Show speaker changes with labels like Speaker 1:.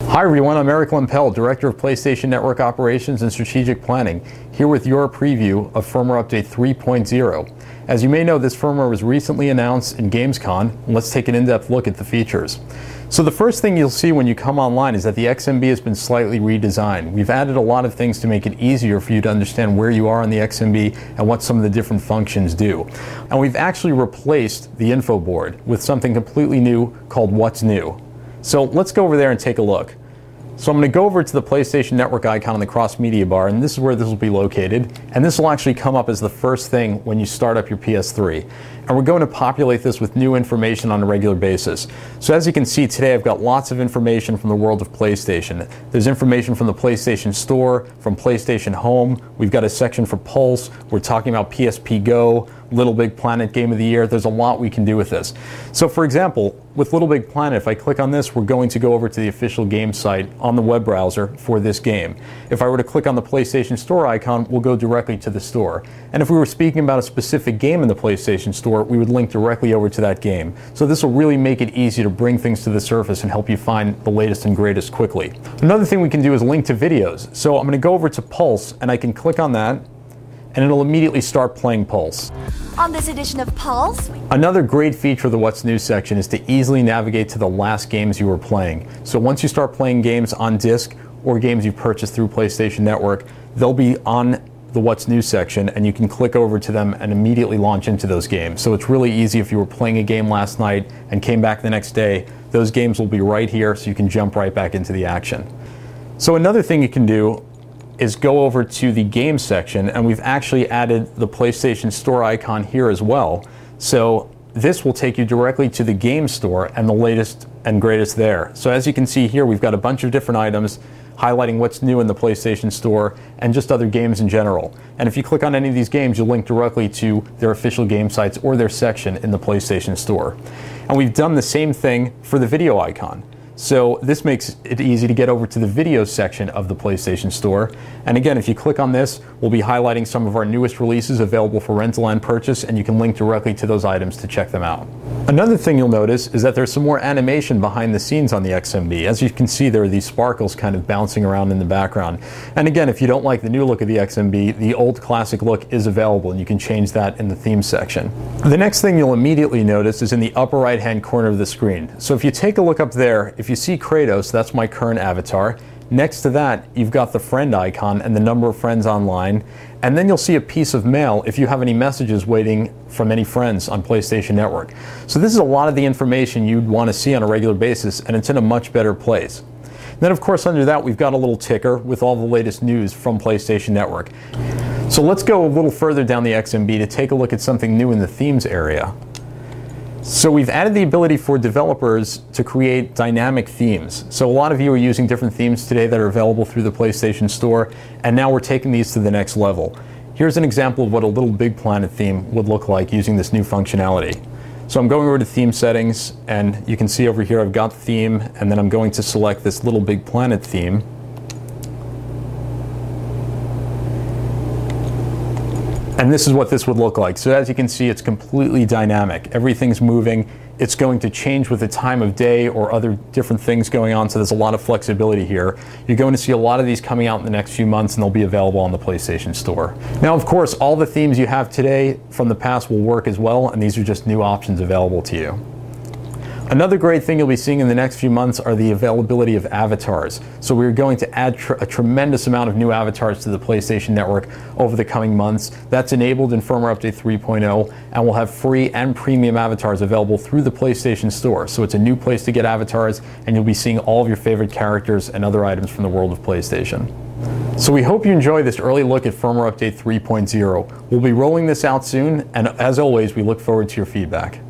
Speaker 1: Hi everyone, I'm Eric Lempel, Director of PlayStation Network Operations and Strategic Planning, here with your preview of Firmware Update 3.0. As you may know, this firmware was recently announced in Gamescom. Let's take an in-depth look at the features. So the first thing you'll see when you come online is that the XMB has been slightly redesigned. We've added a lot of things to make it easier for you to understand where you are on the XMB and what some of the different functions do. And we've actually replaced the info board with something completely new called What's New. So let's go over there and take a look. So I'm going to go over to the PlayStation Network icon on the cross-media bar, and this is where this will be located. And this will actually come up as the first thing when you start up your PS3. And we're going to populate this with new information on a regular basis. So as you can see today, I've got lots of information from the world of PlayStation. There's information from the PlayStation Store, from PlayStation Home. We've got a section for Pulse. We're talking about PSP Go, Little Big Planet Game of the Year. There's a lot we can do with this. So for example, with Little Big Planet, if I click on this, we're going to go over to the official game site on the web browser for this game. If I were to click on the PlayStation Store icon, we'll go directly to the store. And if we were speaking about a specific game in the PlayStation Store, we would link directly over to that game. So this will really make it easy to bring things to the surface and help you find the latest and greatest quickly. Another thing we can do is link to videos. So I'm going to go over to Pulse, and I can click on that, and it'll immediately start playing Pulse.
Speaker 2: On this edition of Pulse,
Speaker 1: another great feature of the What's New section is to easily navigate to the last games you were playing. So once you start playing games on disc or games you've purchased through PlayStation Network, they'll be on the What's New section, and you can click over to them and immediately launch into those games. So it's really easy if you were playing a game last night and came back the next day, those games will be right here so you can jump right back into the action. So another thing you can do is go over to the games section, and we've actually added the PlayStation Store icon here as well. So this will take you directly to the game store and the latest and greatest there. So as you can see here, we've got a bunch of different items highlighting what's new in the PlayStation Store and just other games in general. And if you click on any of these games, you'll link directly to their official game sites or their section in the PlayStation Store. And we've done the same thing for the video icon. So this makes it easy to get over to the video section of the PlayStation Store. And again, if you click on this, we'll be highlighting some of our newest releases available for rental and purchase, and you can link directly to those items to check them out. Another thing you'll notice is that there's some more animation behind the scenes on the XMB. As you can see, there are these sparkles kind of bouncing around in the background. And again, if you don't like the new look of the XMB, the old classic look is available, and you can change that in the theme section. The next thing you'll immediately notice is in the upper right-hand corner of the screen. So if you take a look up there, if you see Kratos, that's my current avatar. Next to that, you've got the friend icon and the number of friends online. And then you'll see a piece of mail if you have any messages waiting from any friends on PlayStation Network. So this is a lot of the information you'd want to see on a regular basis, and it's in a much better place. Then of course under that, we've got a little ticker with all the latest news from PlayStation Network. So let's go a little further down the XMB to take a look at something new in the themes area. So we've added the ability for developers to create dynamic themes. So a lot of you are using different themes today that are available through the PlayStation Store, and now we're taking these to the next level. Here's an example of what a Little Big Planet theme would look like using this new functionality. So I'm going over to theme settings, and you can see over here I've got theme, and then I'm going to select this Little Big Planet theme. And this is what this would look like. So as you can see, it's completely dynamic. Everything's moving. It's going to change with the time of day or other different things going on, so there's a lot of flexibility here. You're going to see a lot of these coming out in the next few months, and they'll be available on the PlayStation Store. Now, of course, all the themes you have today from the past will work as well, and these are just new options available to you. Another great thing you'll be seeing in the next few months are the availability of avatars. So we're going to add a tremendous amount of new avatars to the PlayStation Network over the coming months. That's enabled in Firmware Update 3.0, and we'll have free and premium avatars available through the PlayStation Store. So it's a new place to get avatars, and you'll be seeing all of your favorite characters and other items from the world of PlayStation. So we hope you enjoy this early look at Firmware Update 3.0. We'll be rolling this out soon, and as always, we look forward to your feedback.